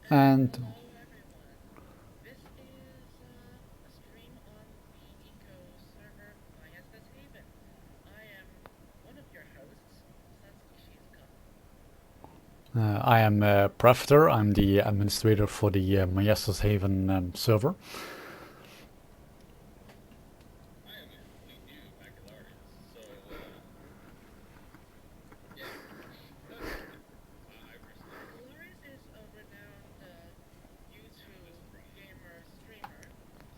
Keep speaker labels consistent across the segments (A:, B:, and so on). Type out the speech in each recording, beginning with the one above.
A: And
B: Hello everyone. This is a stream on the eco server MaiestasHaven. I am one of your hosts, Satsuki Shizuka.
A: I am Prefter. I'm the administrator for the MaiestasHaven server.
C: I am a complete noob, Baccalaureus. So, yeah. Iverson.
B: Baccalaureus is a renowned YouTube
C: Mr. Brian.
B: gamer streamer,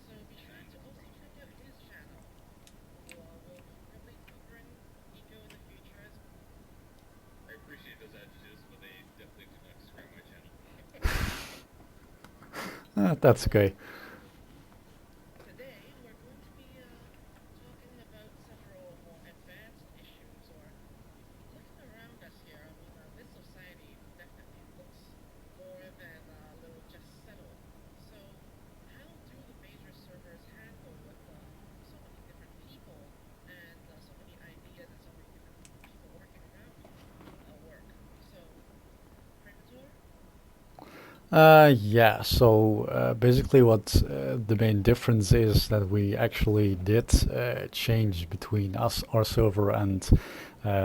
B: so be sure to also check out his channel, who will probably be covering eco in the future as well.
C: I appreciate those adjectives, but they definitely do not describe my channel.
A: That's okay.
B: Today we're going to be talking about several more advanced issues, or looking around us here. I mean, this society definitely looks more than a little just settled. So, how do the major servers handle with so many different people and so many ideas and so many different people working around work? So, Primator?
A: Yeah, so basically what the main difference is that we actually did change between us, our server, and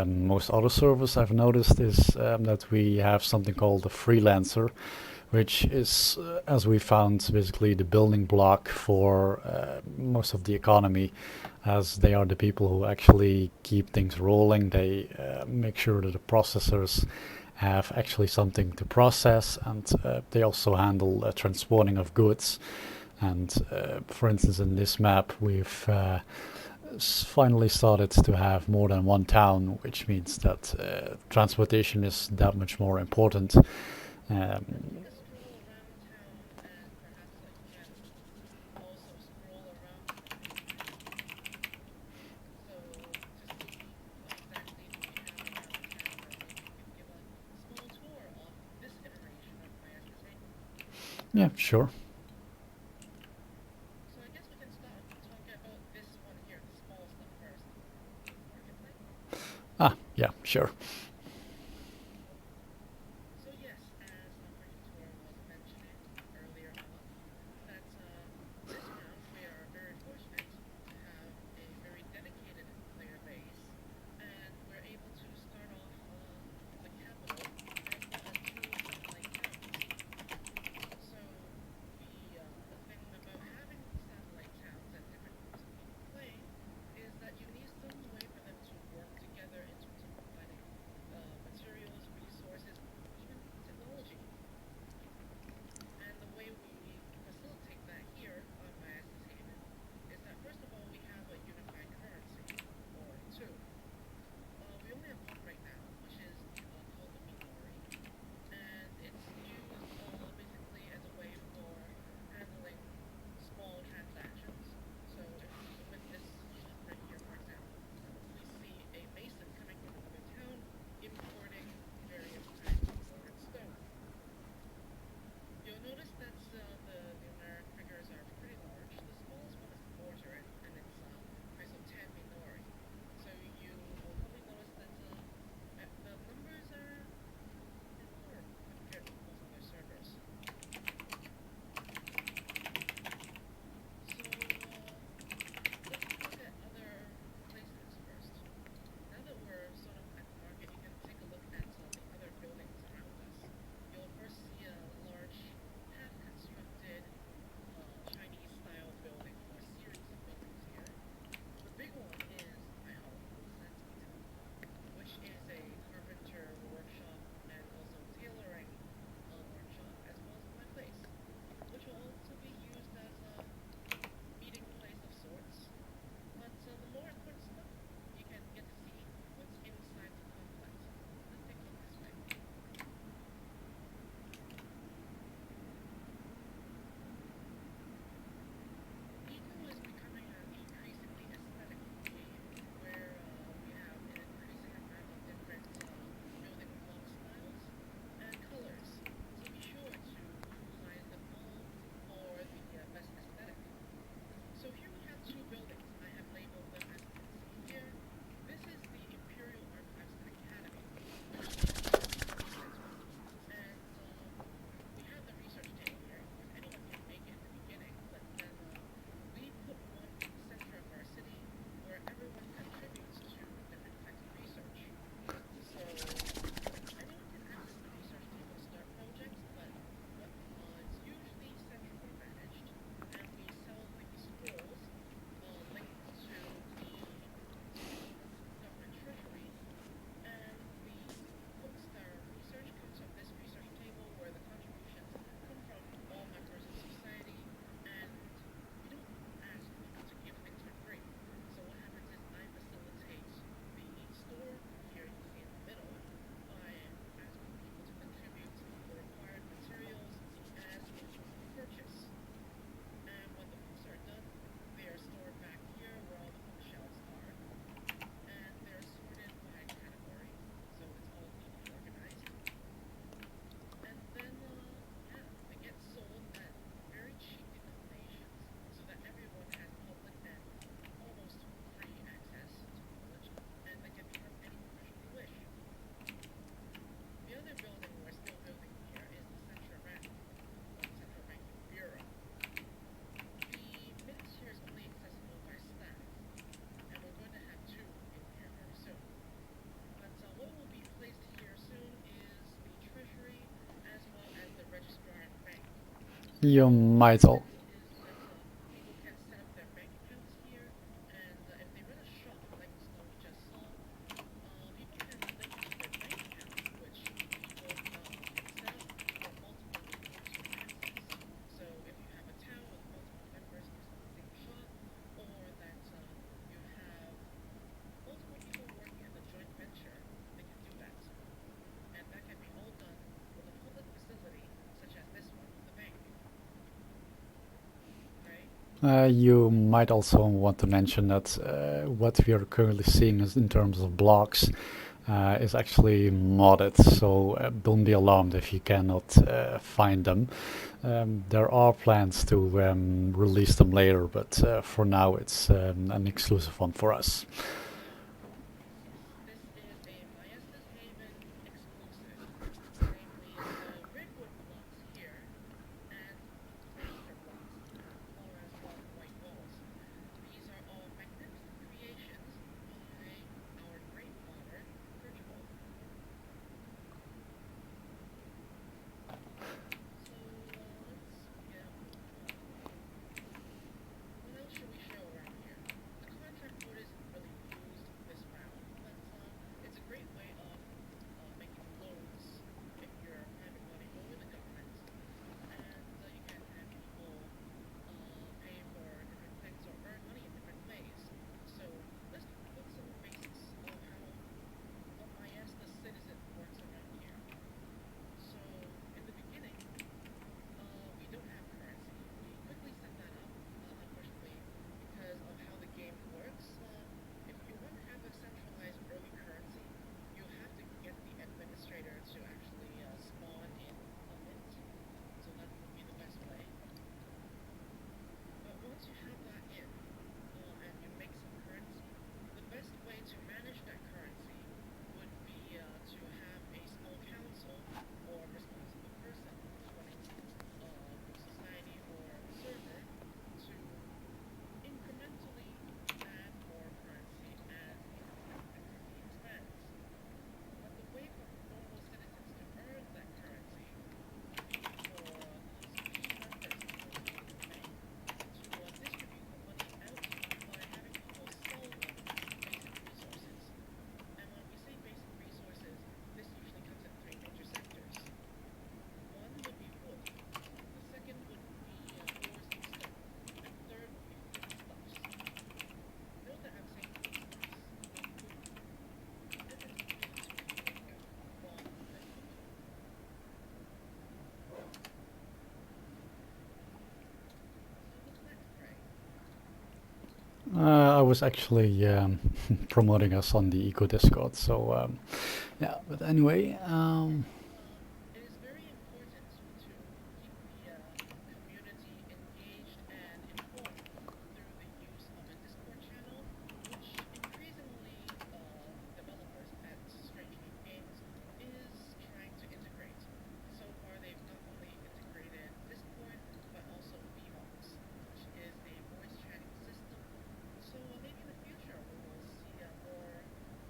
A: most other servers I've noticed is that we have something called a freelancer, which is, as we found, basically the building block for most of the economy, as they are the people who actually keep things rolling. They make sure that the processors have actually something to process, and they also handle transporting of goods. And for instance, in this map, we've finally started to have more than one town, which means that transportation is that much more important.
B: Let's
A: Um,
B: take a stroll around town and perhaps you can also scroll around on the picture. So, to see what exactly do we have around town, or maybe you can give a small tour of this iteration of MaiestasHaven.
A: yeah, sure.
B: So I guess we can start talking about this one here, the small stuff first, the marketplace.
A: Ah, yeah, sure.
B: So yes, as Primator was mentioning earlier on, that this map we are very fortunate to have a very dedicated player base, and we're able to start off the capital as well as two satellite towns. So the thing about having satellite towns and different groups of people playing is that you need some way for them to work together in terms of providing
A: You
B: The
A: might all.
B: beauty is that people can set up their bank accounts here, and if they run a shop like we just saw, people can link to their bank accounts, which people can set up for multiple people's finances. So if you have a town with multiple members using the same shop, or that you have multiple people working in a joint venture, they can do that. And that can be all done with a public facility such as this one, the bank, right?
A: You might also want to mention that what we are currently seeing is in terms of blocks is actually modded, so don't be alarmed if you cannot find them. There are plans to release them later, but for now it's an exclusive one for us.
B: This is a MaiestasHaven exclusive, namely the redwood blocks here and cloister blocks, or as well white walls. These are all magnificent creations by our great modder, Virtual. So let's get moving on. What else should we show around here? The contract board isn't really used this round, but it's a great way of making loans if you're private money or the government, and you can have people pay for different things or earn money in different ways. So let's put some basics of how a Maesta citizen works around here. So in the beginning, we don't have currency. We quickly set that up, unfortunately, because of how the game works. If you want to have a centralized early currency, you have to get the administrator to actually spawn in a mint. So that would be the best way. But once you have that in, and you make some currency, the best way to manage that currency would be to have a small council or responsible person who's running the society or server to incrementally add more currency as the currency expands. But the way for normal citizens to earn that currency would be for these sharpers working in the bank to distribute the money out by having people sell them basic resources. And when we say basic resources, this usually comes in three major sectors. One would be wood, the second would be ores and stone, and third would be foodstuffs. Note that I'm saying foodstuffs, not food. The difference between the two being raw and cooked food. So what's next, Pray?
A: I was actually promoting us on the Eco Discord, so yeah. But anyway,
B: It is very important to keep the community engaged and informed through the use of a Discord channel, which increasingly developers at Strange Game Games is trying to integrate. So far, they've not only integrated Discord, but also VMOX, which is a voice chatting system. So maybe in the future we will see more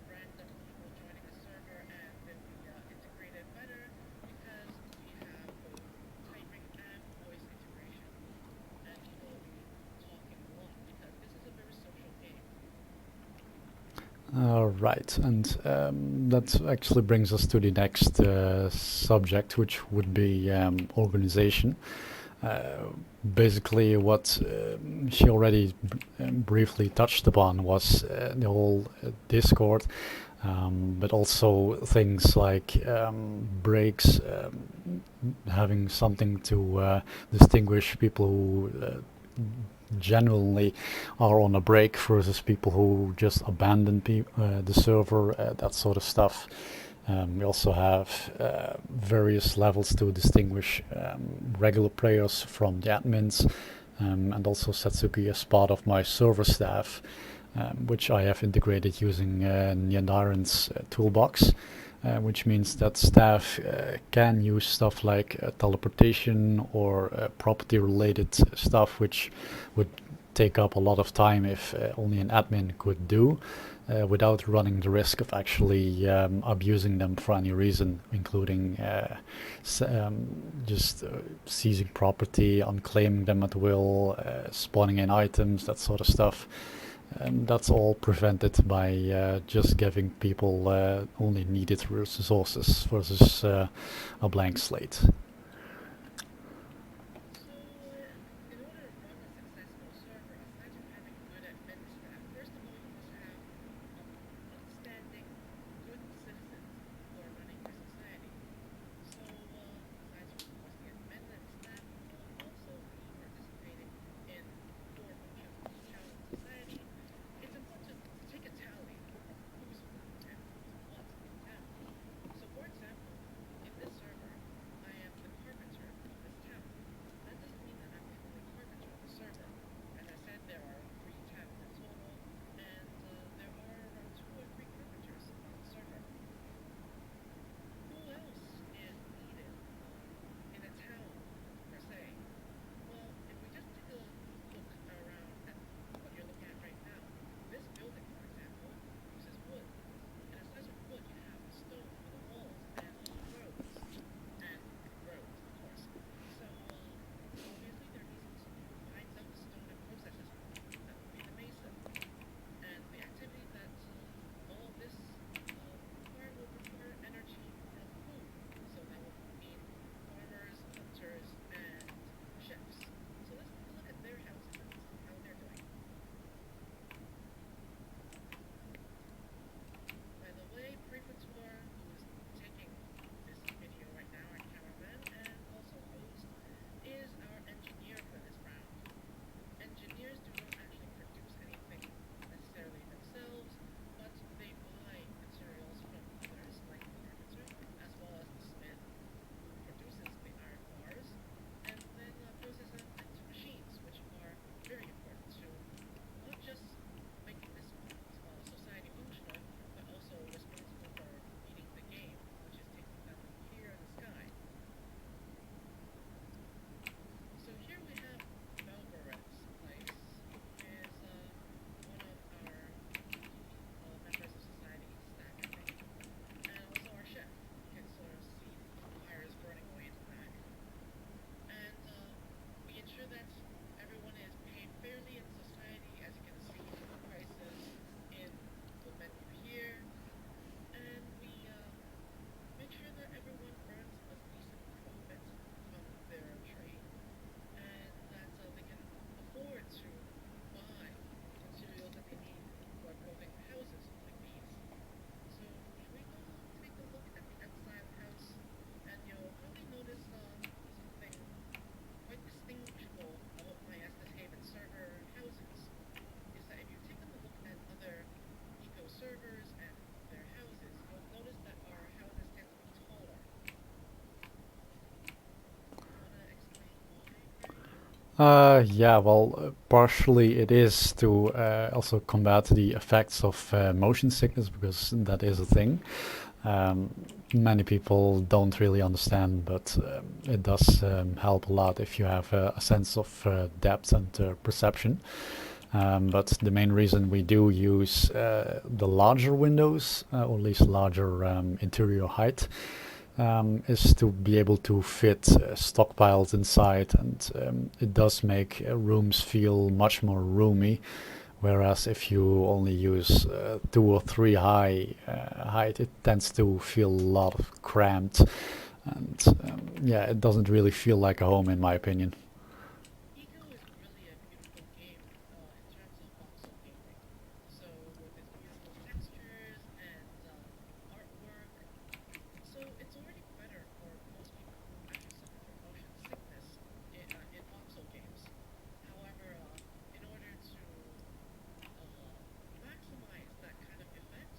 B: random people joining a server and then we integrate it better because we have both typing and voice integration. And people will be talking a lot because this is a very social game.
A: right, and that actually brings us to the next subject, which would be organization. Uh, Basically, what she already briefly touched upon was the whole Discord, but also things like breaks, having something to distinguish people who genuinely are on a break versus people who just abandon the server, that sort of stuff. We also have various levels to distinguish regular players from the admins, and also Satsuki as part of my server staff, which I have integrated using Nyandaren's toolbox, which means that staff can use stuff like teleportation or property related stuff, which would take up a lot of time if only an admin could do, without running the risk of actually abusing them for any reason, including just seizing property, unclaiming them at will, spawning in items, that sort of stuff. And that's all prevented by just giving people only needed resources versus a blank slate.
B: So, in order to run a successful server, aside from having good admin staff, first of all, you must have upstanding, good citizens who are running your society. So, aside from, of course, the admin and staff, will also be participating in core functions of each town and society. It's important to take a tally of who's who and who's what in town. So, for example, in this server, I am the carpenter of this town. That doesn't mean that I'm the only carpenter on the server. As I said, there are 3 towns in total, and there are around 2 or 3 carpenters on the server. Who else is needed in a town, per se? Well, if we just take a look around at what you're looking at right now, this building, for example, uses wood. And aside from wood, you have stone for the walls and roads. And roads, of course. So, obviously there needs to be finds out the stone and processes. That would be the mason. And the activity that all of this will require energy from food. So that would mean farmers, hunters, and chefs. So let's take a look at their houses and how they're doing. By the way, Prefecture, who is taking this video right now, our cameraman and also host, is our engineer for this round. Engineers do not actually produce anything necessarily themselves, but they buy materials from others, like the carpenter, as well as the smith, who produces the iron bars, and then processes them into machines, which are very important to not just making this society functional, but also responsible for feeding the game, which is taking down the meteor in the sky. So here we have Belgoret's place, who is one of our members of society, stack, I think, and also our chef. You can sort of see the fires burning away in the back. And we ensure that everyone is paid fairly in society, as you can see from the prices in the menu here. And we make sure that everyone earns a decent profit from their trade, and that they can afford to buy materials that they need for building houses like these. So should we go take a look at the outside of the house? And you'll probably notice something quite distinguishable about MaiestasHaven server houses, is that if you take a look at other eco servers and their houses, you'll notice that our houses tend to be taller. Want to explain why, Gray?
A: Yeah, well, partially it is to also combat the effects of motion sickness, because that is a thing. Many people don't really understand, but it does help a lot if you have a sense of depth and perception. But the main reason we do use the larger windows, or at least larger interior height, is to be able to fit stockpiles inside, and it does make rooms feel much more roomy. Whereas if you only use 2 or 3 height, it tends to feel a lot of cramped, and yeah, it doesn't really feel like a home in my opinion.
B: Ego is really a beautiful game in terms of voxel gaming. So with its beautiful textures and artwork, so it's already better for most people who actually suffer from motion sickness in voxel games. However, in order to maximize that kind of effect,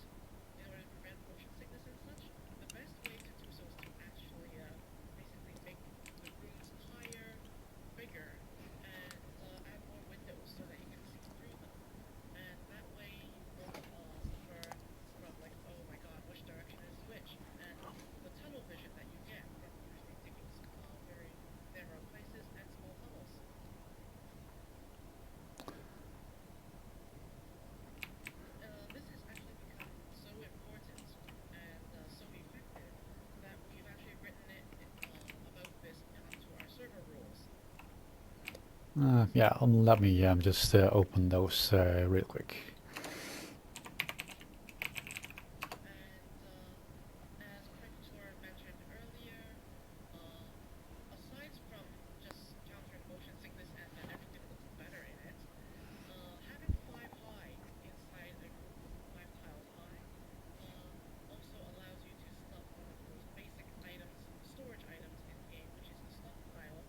B: in order to prevent motion sickness and such, the best way to do so is to actually basically make the rooms higher
A: Yeah, let me just open those real quick.
B: And as Krakatoa mentioned earlier, uh, aside from just countering motion sickness and that everything looks better in it, having 5 high inside a group 5 tiles high also allows you to stuff one of the most basic items, storage items in game, which is the stuff pile,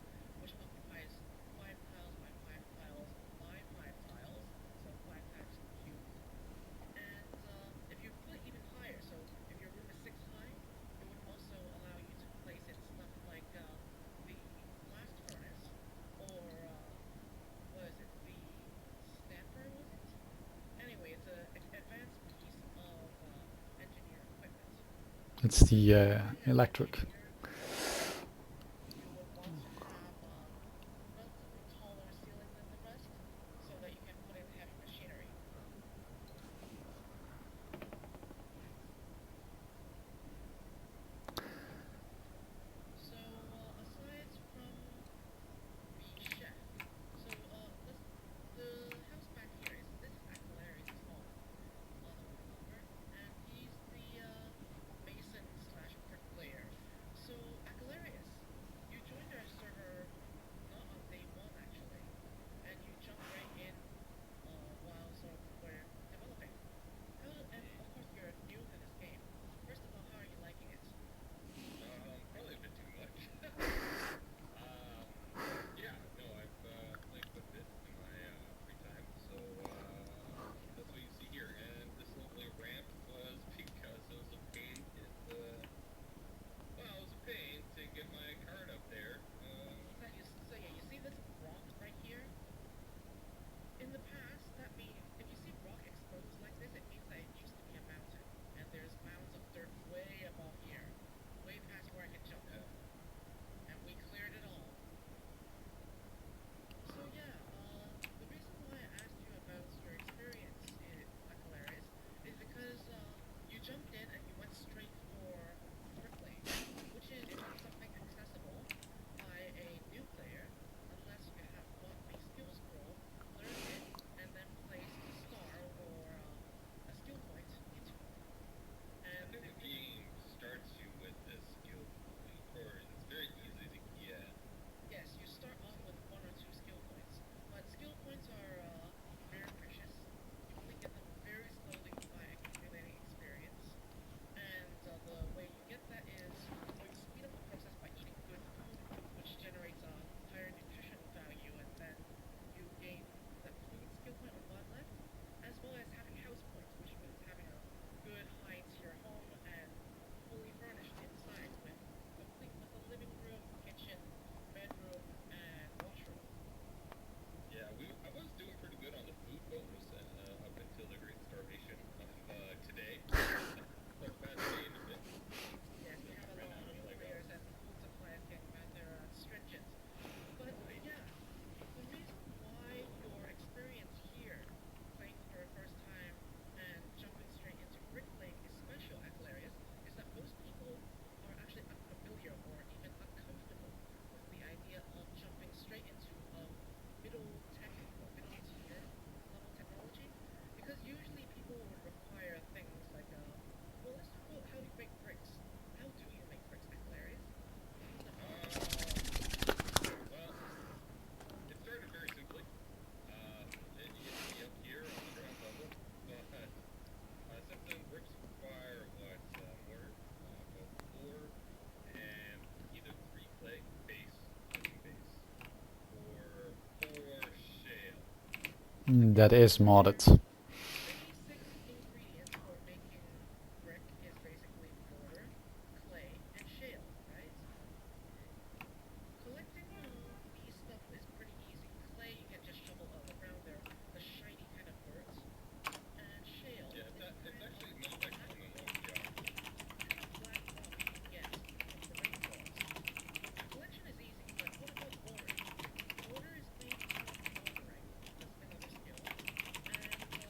B: which occupies 5 tiles by 5 tiles by 5 tiles, so 5 times cubed. And if you put it even higher, so if your room is 6 high, it would also allow you to place in stuff like the blast furnace, or what is it, the stamper, was it? Anyway, it's a advanced piece of engineer equipment.
A: It's the
B: Being an
A: electric.
B: engineer, you would want to have a relatively taller ceiling than the rest, so that you can put in heavy machinery. So aside from the chef, so the house back here is this is Aquilarius' home, the one over, and he's the mason slash bricklayer. So Aquilarius, you joined our server not on day one actually, and you jumped right in while sort of we're developing. And of course you're new to this game. First of all, how are you liking it?
C: Probably a bit too much. Yeah, no, I've played quite a bit in my free time, so that's what you see here. And this lovely ramp was because it was a pain in the, well, it was a pain to get my card up there.
B: So yeah, you see this rock right here? In the past, that means if you see rock exposed like this, it means that it used to be a mountain, and there's mounds of dirt way above here, way past where I can jump,
C: Yeah.
B: and we cleared it all. So yeah, the reason why I asked you about your experience in Aquilarius is because you jumped in and you went straight for bricklaying, which isn't something accessible by a new player unless you have bought the skill scroll, learned it, and then placed a star or a skill point into it.
C: I
B: And
C: think
B: the
C: the
B: reason,
C: game starts you with a skill point, or it's very easy to get.
B: yes, you start off with 1 or 2 skill points, but skill points are very precious. You only get them very slowly by accumulating experience. And the way you get that is, well, you speed up the process by eating good food, which generates a higher nutrition value, and then you gain that food skill point on the bottom left, as well as having house points, which means having a good high-tier home and fully furnished inside with complete with a living room, kitchen, bedroom, and washroom.
C: Yeah, I was doing pretty good on the food bonus up until the Great Starvation of today. Quite a bad day in a bit.
B: Yes, we have a
C: Ran
B: lot of
C: out of
B: new
C: Legos.
B: players and the food supply is getting rather stringent. But
C: Right.
B: yeah, the reason why your experience here, playing for the first time and jumping straight into bricklaying is special at Galerius, is that most people are actually unfamiliar or even uncomfortable with the idea of jumping straight into middle tech or middle tier level technology, because usually people would require things like well, let's talk about how you make bricks. How do you make bricks at Galerius?
C: Well, it started very simply. You get to me up here on the ground level, but sometimes bricks require mortar, both floor and either 3 clay base, living base, or 4 shale.
A: That is
B: Standard
A: modded.
B: basic ingredients for making brick is basically mortar, clay, and shale, right? Collecting these stuff is pretty easy. Clay you can just shovel around there, the shiny kind of dirt, and shale
C: Yeah,
B: is
C: it's
B: kind of
C: actually not
B: the
C: that
B: black
C: common on geography.
B: black rock you get from the rainforest. Collection is easy, but what about mortar? Mortar is made out of mortarite. That's another skill, and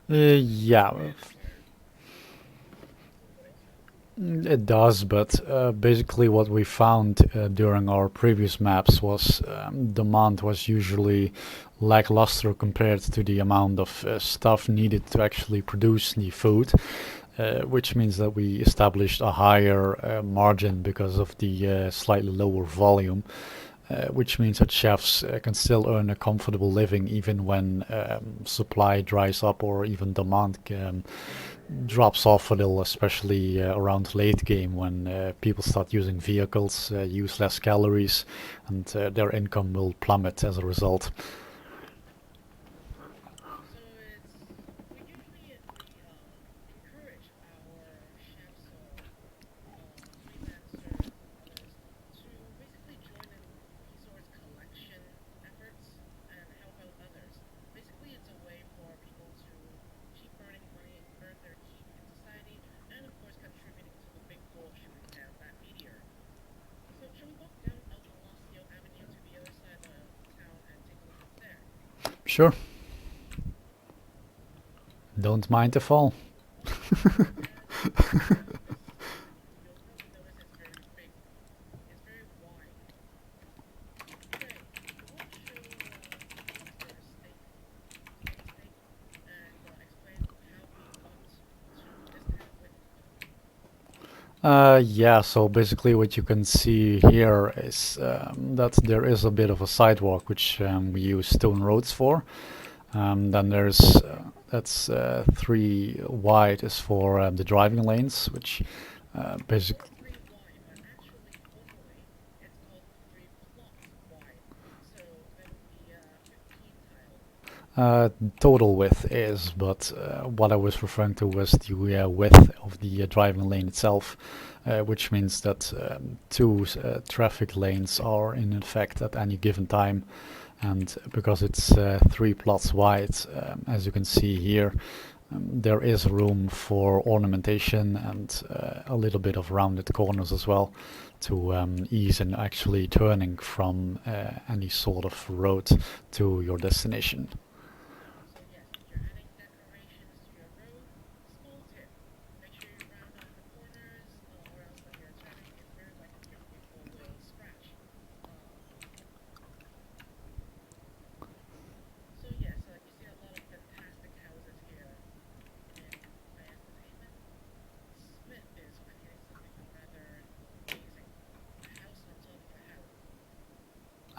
A: Yeah, it does, but basically what we found during our previous maps was demand was usually lackluster compared to the amount of stuff needed to actually produce the food, which means that we established a higher margin because of the slightly lower volume, which means that chefs can still earn a comfortable living even when supply dries up or even demand drops off a little, especially around late game when people start using vehicles, use less calories, and their income will plummet as a result.
B: So it's we usually encourage our chefs or freelancers and others to basically join in resource collection efforts and help out others. Basically, it's a way for people to keep earning money, earn their keep in society, and of course, contributing to the big goal shooting down that meteor. So, shall we walk down El Palacio Avenue to the other side of the town and take a look what's there?
A: Sure, don't mind the fall.
B: And you'll probably notice it's very big. It's very wide. Okay, we want to show Mr. Steak, and explain how we got to this kind of width.
A: Yeah, so basically what you can see here is that there is a bit of a sidewalk which we use stone roads for. Then there's that's 3 wide is for the driving lanes, which
B: It says
A: basically
B: 3 wide, but actually, formally, it's called 3 plot wide. So that would be 15 tile.
A: total width is, but what I was referring to was the width of the driving lane itself, which means that two traffic lanes are in effect at any given time. And because it's 3 plots wide, as you can see here, there is room for ornamentation and a little bit of rounded corners as well to ease in actually turning from any sort of road to your destination.
B: So yes, if you're adding decorations to your road, small tip: make sure you round off the corners, or else when you're turning, it's very likely your vehicle will scratch. Um, so yes, you see a lot of fantastic houses here in MaiestasHaven. Smith is creating something rather amazing: a house on top of a house.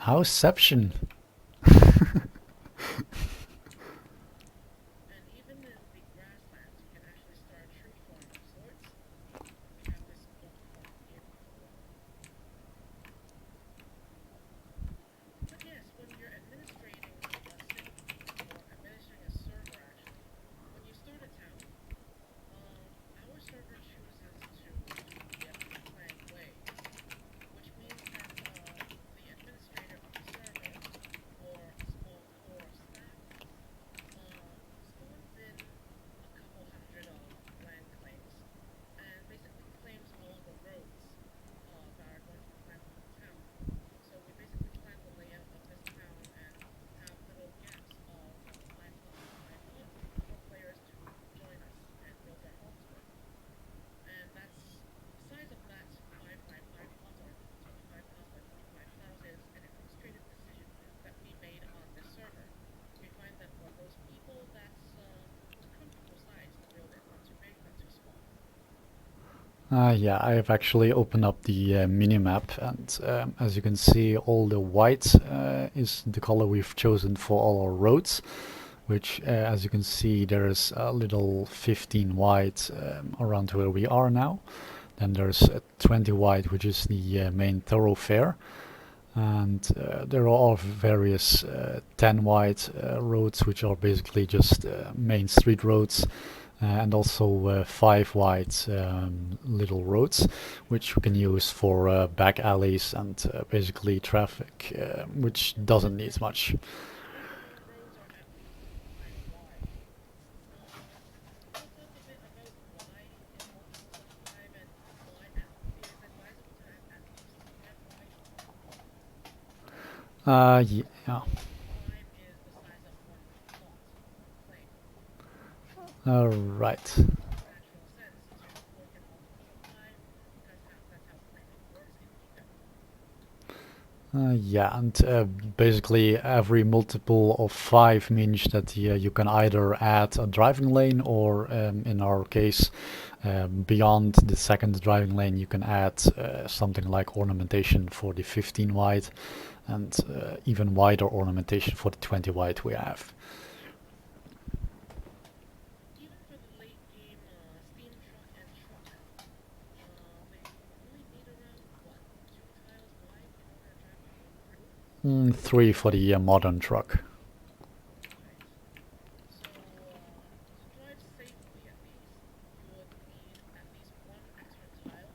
A: Howception.
B: And even in the grasslands, you can actually start a tree farm of sorts. We have this duck farm here below. But yes, when you're administrating a city or administering a server, actually, when you start a town, our server chooses to do the pre-planned way, which means that the administrator of the server or a small core of staff spawns in a couple hundred of land claims and basically claims all the roads that are going to be planned for the town. So we basically plan the layout of this town and have little gaps of 5 plot by 5 plot for players to join us and build their homes with. And that's the size of that 5 by 5 plot or 25 tiles by 25 tiles is an administrative decision that we made on this server. We find that for most people, that's a comfortable size to build in, not too big, not too small.
A: Yeah, I have actually opened up the mini-map, and as you can see, all the white is the color we've chosen for all our roads, which, as you can see, there is a little 15 wide around where we are now. Then there's 20 wide, which is the main thoroughfare, and there are various 10 wide roads, which are basically just main street roads, and also 5 wide little roads, which we can use for back alleys and basically traffic, which doesn't need much.
B: So your roads are at least 5 wide. Can you talk a bit about why is multiple of 5 and why it is advisable to have at least 5 wide?
A: Yeah.
B: 5 is the size of one plot, one claim.
A: Right.
B: natural sense to work in multiple supply because that's how planning works in Ego.
A: Yeah, and basically every multiple of 5 means that you can either add a driving lane or, in our case, beyond the second driving lane, you can add something like ornamentation for the 15 wide and even wider ornamentation for the 20 wide we have.
B: Even for the late game steam truck and truck, they only need around what 2 tiles wide in order to drive through.
A: 3 for the modern truck.
B: Right. So to drive safely, at least, you would need at least one extra tile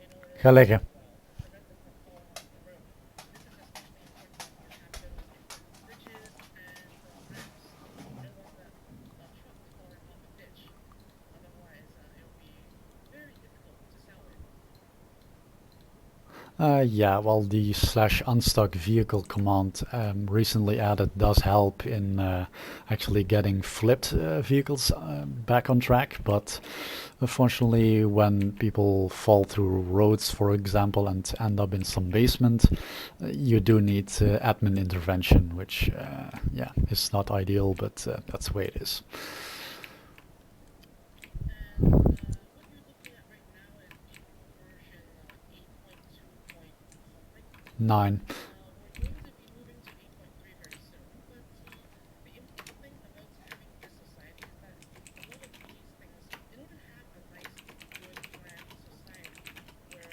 B: in order
A: Ga liggen.
B: to prevent them from falling off the road. This is especially important when you have those in bridges and ramps. You don't want that truck falling off a ditch. Otherwise, it will be very difficult to salvage.
A: Yeah, well, the slash unstuck vehicle command recently added does help in actually getting flipped vehicles back on track, but unfortunately, when people fall through roads, for example, and end up in some basement, you do need admin intervention, which, yeah, is not ideal, but that's the way it is.
B: And what you're looking at right now is Eco version 8.2 point something.
A: 9.
B: We're going to be moving to 8.3 very soon, but the important thing about having this society is that a lot of these things, in order to have a nice, good, planned society where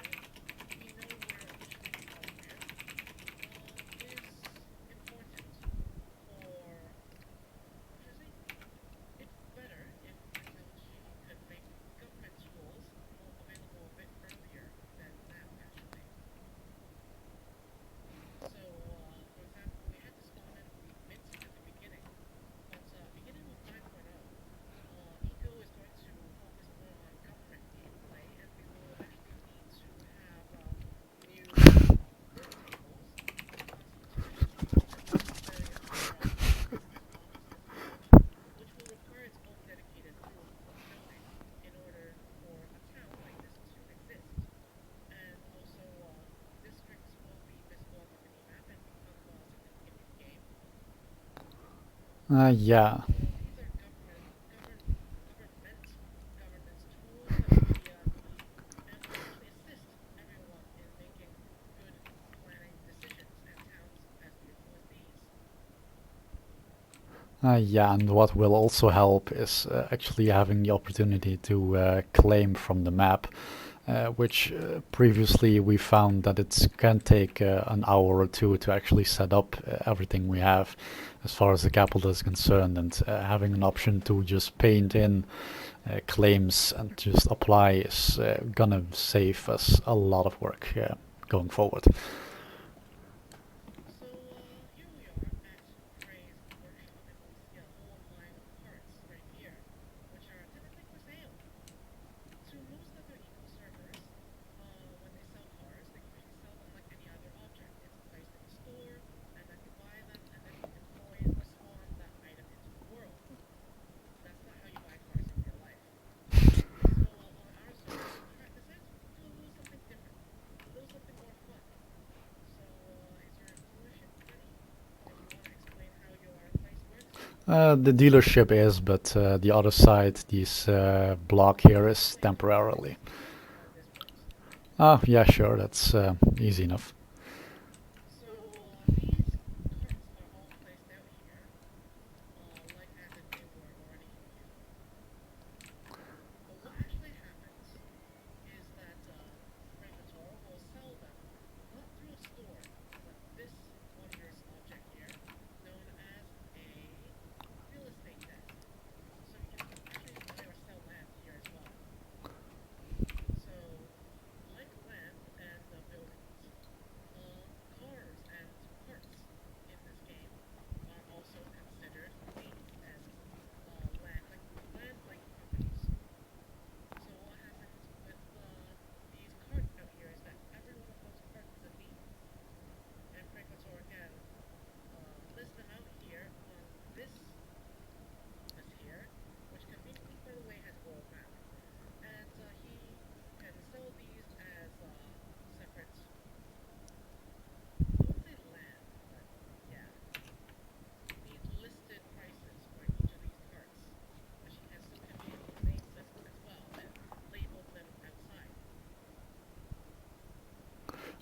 B: we know where each thing is going where, is important for, what should I say? It's better if technology could make government tools available a bit earlier than now, actually. So, for example, we had this common bit at the beginning, but beginning with 5.0, Eco is going to focus more on government gameplay, and we will actually need to have new work tables, constitutions for various entities, which will require its own dedicated rule book building in order for a town like this to exist. And also, districts will be visible on the minimap and become significant in game.
A: Yeah.
B: So these are governance tools that we need, and will actually assist everyone in making good planning decisions and towns as beautiful as these.
A: Yeah, and what will also help is actually having the opportunity to claim from the map, which previously we found that it can take an hour or two to actually set up everything we have as far as the capital is concerned, and having an option to just paint in claims and just apply is gonna save us a lot of work going forward.
B: So here we are at Frey's workshop, and we see a whole line of carts right here, which are technically for sale. To most other eco servers, when they sell cars, they usually sell them like any other object. It's placed in a store, and then you buy them, and then you deploy or spawn that item into the world. That's not how you buy cars in real life. So on our server, we decided to do a little something different, a little something more fun. So is your dealership ready? Or do you want to explain how your place works?
A: The dealership is, but the other side, this block here is
B: Explain to me
A: temporarily.
B: how this works.
A: Oh, yeah, sure, that's easy enough.
B: So these carts are all placed out here, like as if they were already in queue. But what actually happens is that Framator will sell them not through a store, but this wondrous object here, known as a real estate desk. So you can actually buy or sell land here as well. So, like land and buildings,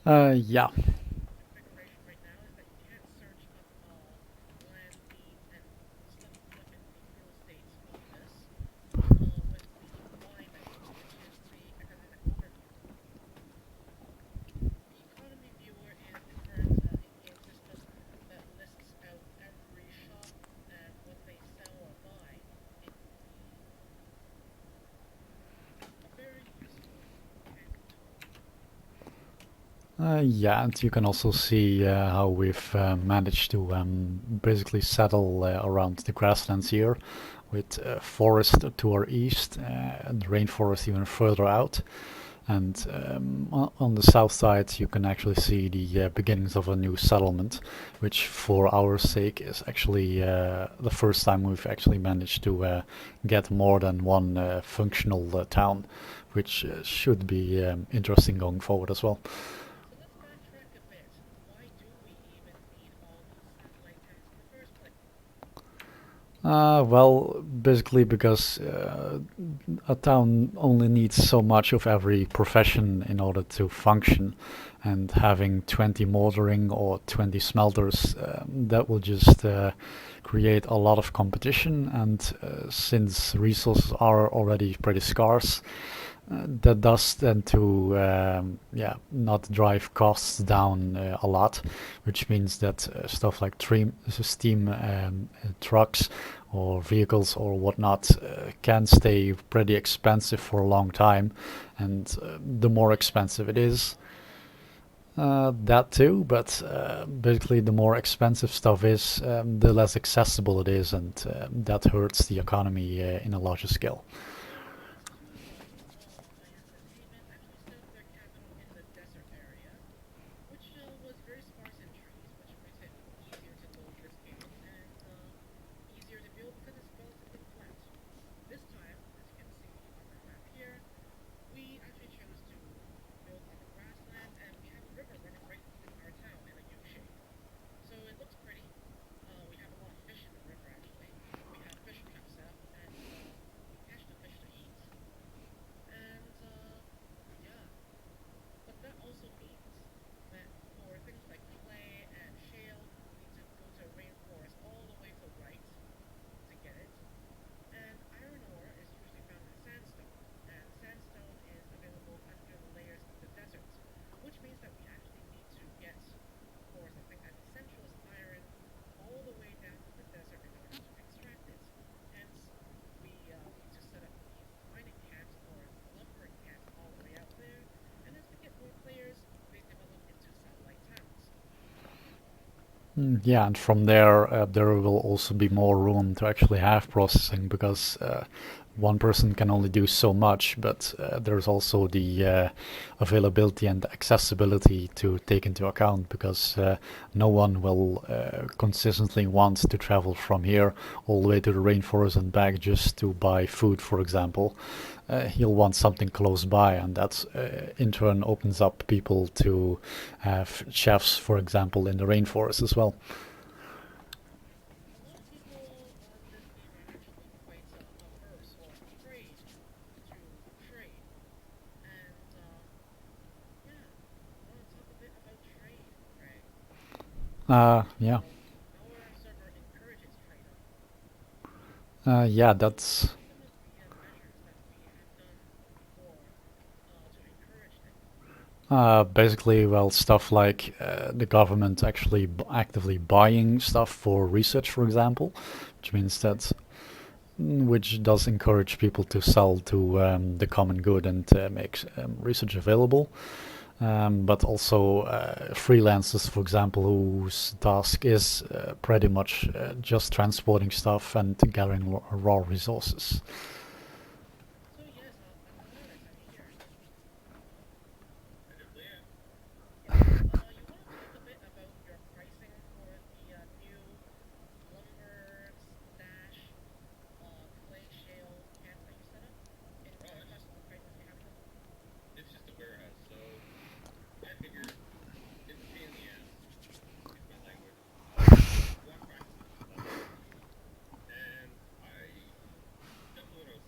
A: Yeah.
B: configuration right now is that you can't search up land needs and stuff in the real estate office with the Y menu, which is the economic overview. The economy viewer is the current in-game system that lists out every shop and what they sell or buy in the a very useful, handy tool.
A: Yeah, and you can also see how we've managed to basically settle around the grasslands here, with forest to our east and rainforest even further out. And on the south side, you can actually see the beginnings of a new settlement, which for our sake is actually the first time we've actually managed to get more than one functional town, which should be interesting going forward as well.
B: So let's backtrack a bit. Why do we even need all these satellite towns in the first place?
A: Well, basically because a town only needs so much of every profession in order to function, and having 20 motoring or 20 smelters, that will just create a lot of competition. And since resources are already pretty scarce, that does tend to yeah, not drive costs down a lot, which means that stuff like steam trucks or vehicles or whatnot can stay pretty expensive for a long time, and the more expensive it is, that too, but basically the more expensive stuff is, the less accessible it is, and that hurts the economy in a larger scale.
B: Two boys, MaiestasHaven, actually set up their capital in the desert area, which was very sparse in trees, which makes it easier to load this game and easier to build because it's relatively flat. This time, as you can see on our map here, we actually chose to build on the grassland, and we have a river running right through our town in a U shape. So it looks pretty. We have a lot of fish in the river actually. We have fish traps set up, and we catch the fish to eat. And yeah, but that also means that for things like clay and shale, we need to go to a rainforest all the way to the right to get it. And iron ore is usually found in sandstone, and sandstone is available under the layers of the desert, which means that we actually need to get for something as essential as iron all the way down to the desert in order to extract it. Hence, we need to set up these mining camps or lumbering camps all the way out there, and as we get more players, they develop into satellite towns.
A: Yeah, and from there, there will also be more room to actually have processing, because one person can only do so much, but there's also the availability and accessibility to take into account, because no one will consistently want to travel from here all the way to the rainforest and back just to buy food, for example. He'll want something close by, and that in turn opens up people to have chefs, for example, in the rainforest as well.
B: A lot of people on this game are actually quite averse or afraid to trade. And yeah, I want to talk a bit about trade, Craig.
A: Yeah,
B: Our server encourages trade-off.
A: yeah,
B: Can you
A: that's
B: explain some of the measures that we have done before to encourage this?
A: basically, well, stuff like the government actually actively buying stuff for research, for example, which means that which does encourage people to sell to the common good and make research available. But also freelancers, for example, whose task is pretty much just transporting stuff and gathering raw resources.
B: So yes, Anonymous, I'm here.
C: I definitely am.
B: Yes, you want to talk a bit about your pricing for the new lumber stash clay shale camps that you set up in
C: Oh,
B: contrast to the prices you have now?
C: it's just a warehouse, so I figured it's a pain in the ass. Excuse my language. Block practices. And I jumped to what I was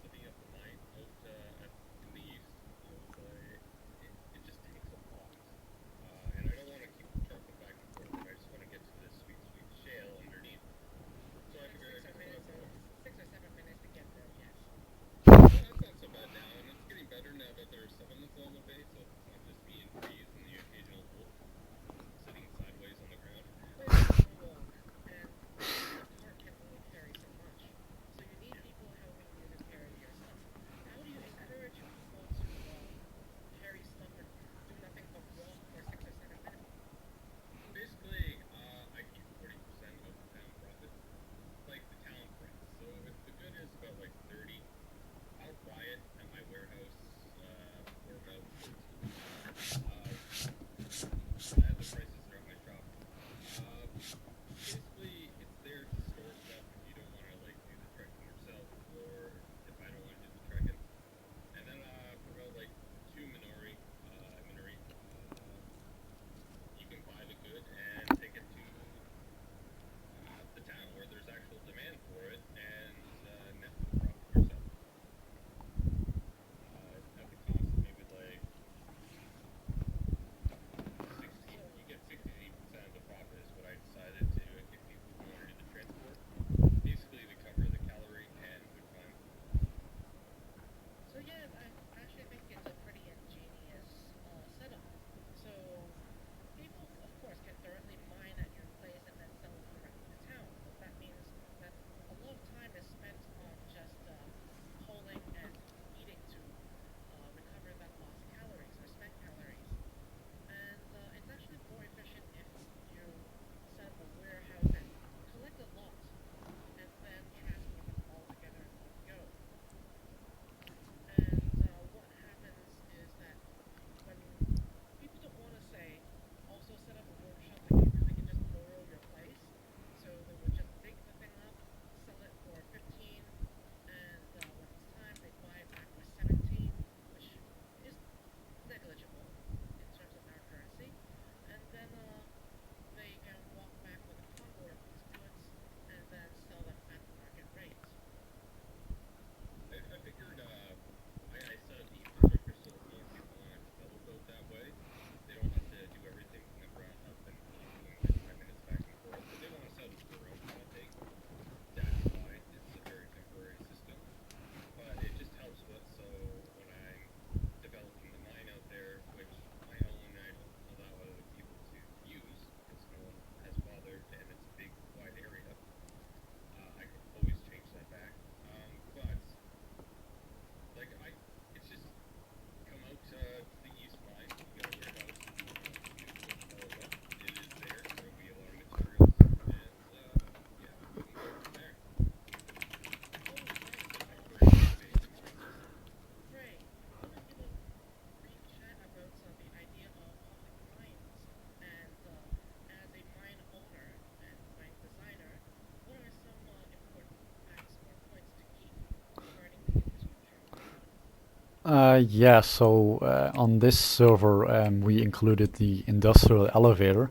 A: Yeah, so on this server we included the industrial elevator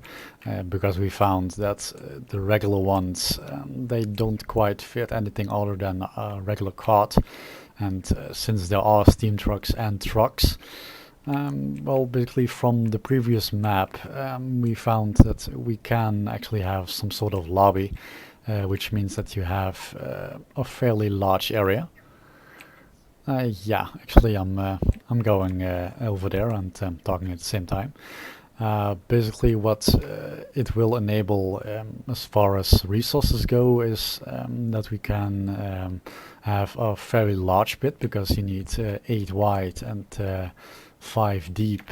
A: because we found that the regular ones they don't quite fit anything other than a regular cart. And since there are steam trucks and trucks, well, basically from the previous map, we found that we can actually have some sort of lobby, which means that you have a fairly large area. Yeah, actually, I'm going over there and talking at the same time. Basically, what it will enable, as far as resources go, is that we can have a fairly large pit because you need 8 wide and 5 deep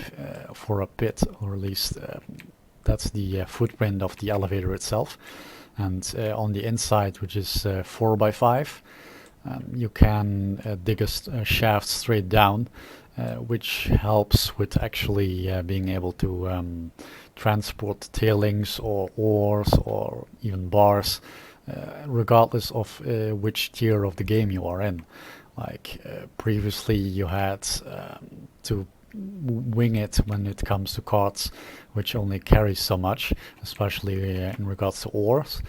A: for a pit, or at least that's the footprint of the elevator itself. And on the inside, which is 4 by 5. You can dig a shaft straight down, which helps with actually being able to transport tailings or ores or even bars, regardless of which tier of the game you are in. Like previously, you had to wing it when it comes to carts, which only carries so much, especially in regards to ores.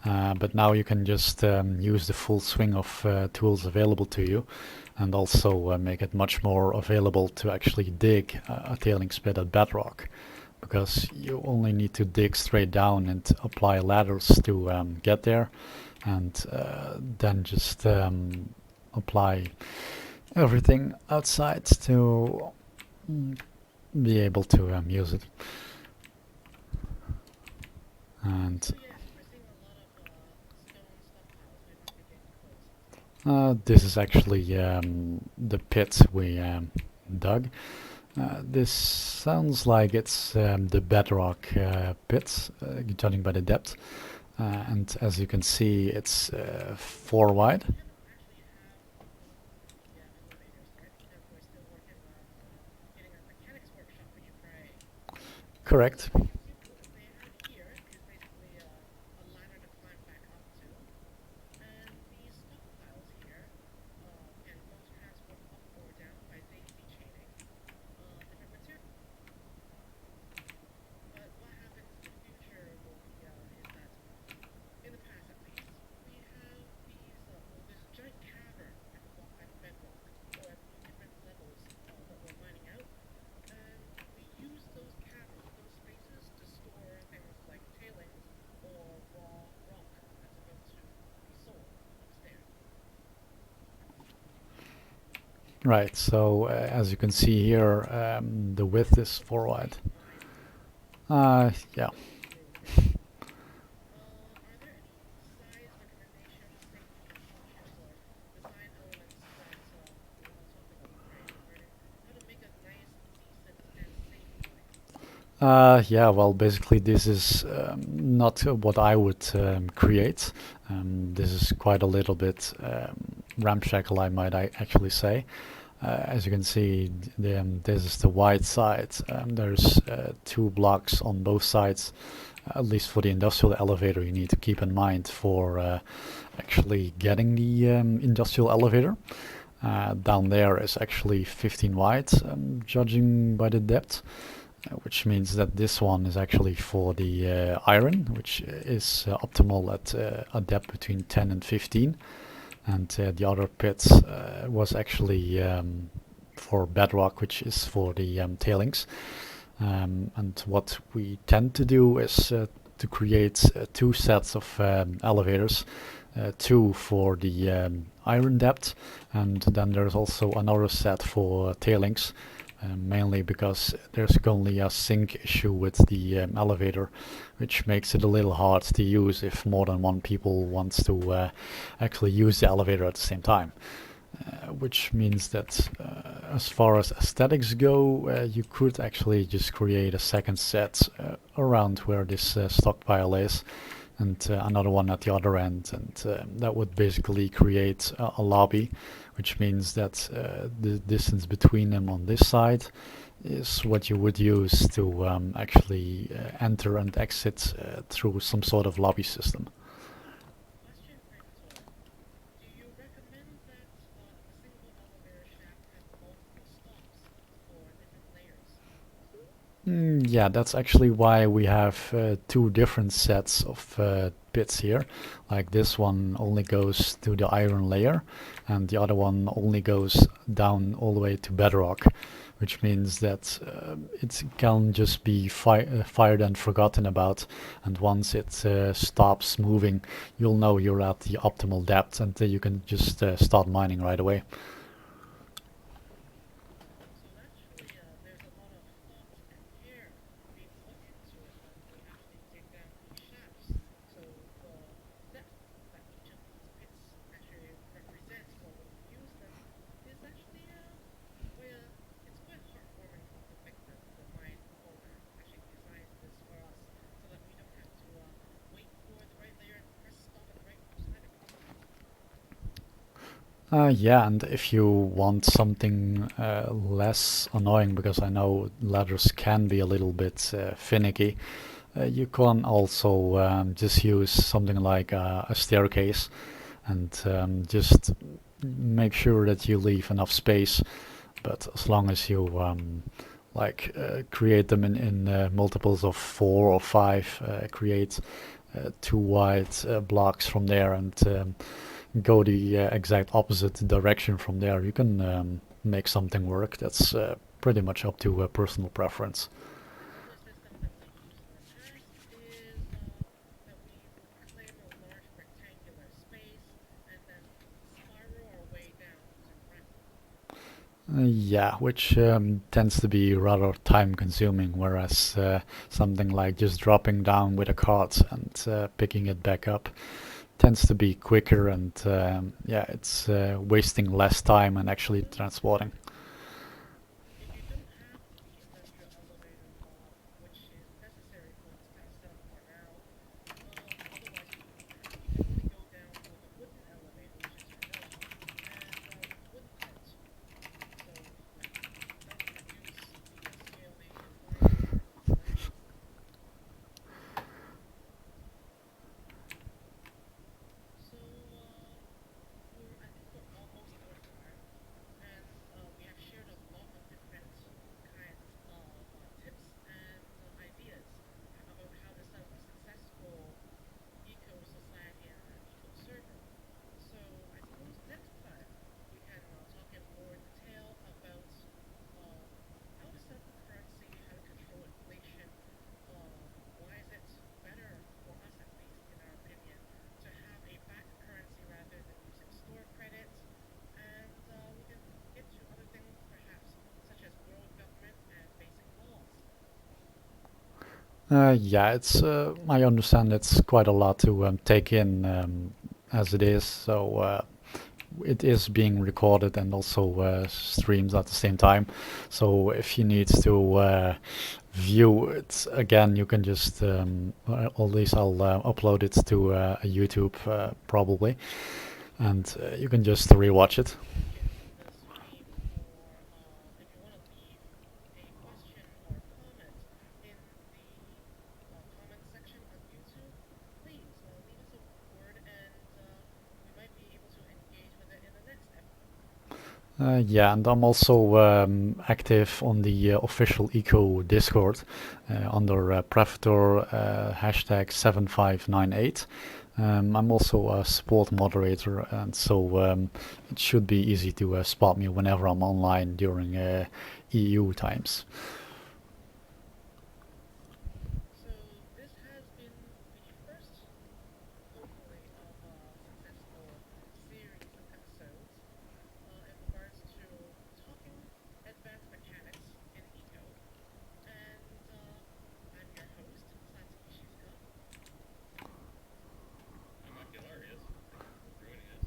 A: But now you can just use the full swing of tools available to you, and also make it much more available to actually dig a tailings pit at bedrock, because you only need to dig straight down and apply ladders to get there, and then just apply everything outside to be able to use it. And
B: So yes, we're seeing a lot of stone stockpiles when we begin close.
A: this is actually the pit we dug. This sounds like it's the bedrock pit, judging by the depth. And as you can see, it's 4 wide.
B: We don't actually have the elevators yet because we're still working on getting a mechanics workshop for you, right?
A: Correct.
B: But yes, you could. What they have here is basically a ladder to climb back up to, and these stockpiles here can both transport up or down by daisy chaining different materials. But what happens in the future will be is that in the past at least, we have this giant cavern at the bedrock, or at the different levels that we're mining out, and we use those caverns, those spaces, to store things like tailings or raw rock that's about to be sold upstairs.
A: Right, so as you can see here, the width is 4 wide. Yeah.
B: Are there any size recommendations, safety precautions, or design elements that you want to talk about, Craig, regarding how to make a nice, decent, and safe building?
A: Yeah, well, basically, this is not what I would create. This is quite a little bit ramshackle, I actually say. As you can see, this is the wide side. There's 2 blocks on both sides. At least for the industrial elevator, you need to keep in mind for actually getting the industrial elevator. Down there is actually 15 wide, judging by the depth. Which means that this one is actually for the iron, which is optimal at a depth between 10 and 15. And the other pit was actually for bedrock, which is for the tailings. And what we tend to do is to create 2 sets of elevators, 2 for the iron depth, and then there's also another set for tailings. Mainly because there's only a sync issue with the elevator, which makes it a little hard to use if more than one people wants to actually use the elevator at the same time. Which means that as far as aesthetics go, you could actually just create a second set around where this stockpile is, and another one at the other end, and that would basically create a lobby, which means that the distance between them on this side is what you would use to actually enter and exit through some sort of lobby system.
B: Question, Predator. Do you recommend that the single elevator shaft have multiple
A: Yeah, that's actually why we have two different sets of bits here. Like this one only goes to the iron layer, and the other one only goes down all the way to bedrock, which means that it can just be fired and forgotten about. And once it stops moving, you'll know you're at the optimal depth, and you can just start mining right away.
B: So naturally, there's a lot of thought and care being put into it when we actually dig down these shafts. So the depth that each of these pits actually represents for when you use them is actually it's quite heartwarming how the mine owner actually designs this for us, so that we don't have to wait for the right layer and press stop at the right side of it.
A: Yeah, and if you want something less annoying, because I know ladders can be a little bit finicky, you can also just use something like a staircase, and just make sure that you leave enough space. But as long as you create them in multiples of 4 or 5, create 2 wide blocks from there, and go the exact opposite direction from there, you can make something work. That's pretty much up to personal preference.
B: Another system that we've used in the past is that we would claim a large rectangular space and then spiral our way down using grapple.
A: Yeah, which tends to be rather time consuming, whereas something like just dropping down with a cart and picking it back up tends to be quicker, and yeah, it's wasting less time and actually transporting.
B: If you don't have the industrial elevator mod, which is necessary for this kind of setup for now, otherwise you can only go down with a wooden elevator, which is vanilla, and with wood carts. So that would reduce the scaling requirements for each layer. So I think we're almost out of time, and we have shared a lot of different kinds of tips and ideas about how to set up a successful eco society and eco server. So I suppose next time we can talk in more detail about uh, how to set up the currency, how to control inflation. Why is it better for us, at least in our opinion, to have a back currency rather than using store credits? And we can get to other things perhaps, such as world government and basic laws.
A: Yeah, it's I understand it's quite a lot to take in as it is. So it is being recorded and also streamed at the same time. So if you need to view it again, you can just, at least I'll upload it to YouTube probably, and you can just rewatch it.
B: Yes, the stream, or if you want to leave a question or comment in the comment section on YouTube, please leave us a word, and we might be able to engage with it in the next episode.
A: Yeah, and I'm also active on the official Eco Discord under Predator #7598. I'm also a support moderator, and so it should be easy to spot me whenever I'm online during EU times.
B: So this has been the first, hopefully, of a successful series of episodes in regards to talking advanced mechanics in eco. And I'm your host, Satsuki Shizuka.
C: I'm Ocularius. Thank you for joining us.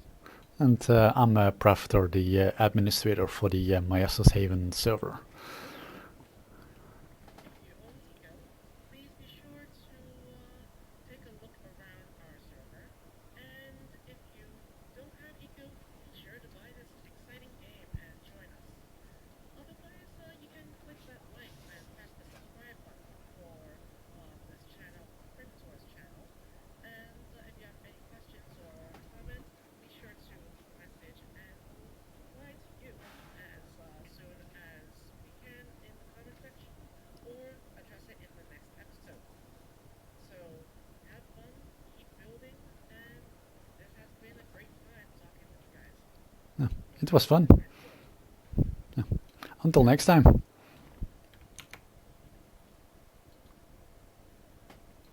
A: And I'm Predator, the administrator for the MaiestasHaven server.
B: If you own eco, please be sure to take a look around our server. And if you don't have eco, be sure to buy this exciting game and join us. Otherwise, you can click that like and press the subscribe button for this channel, Predator's channel. And if you have any questions or comments, be sure to message, and we'll reply to you as soon as we
A: It was fun.
B: Excellent.
A: Until next time.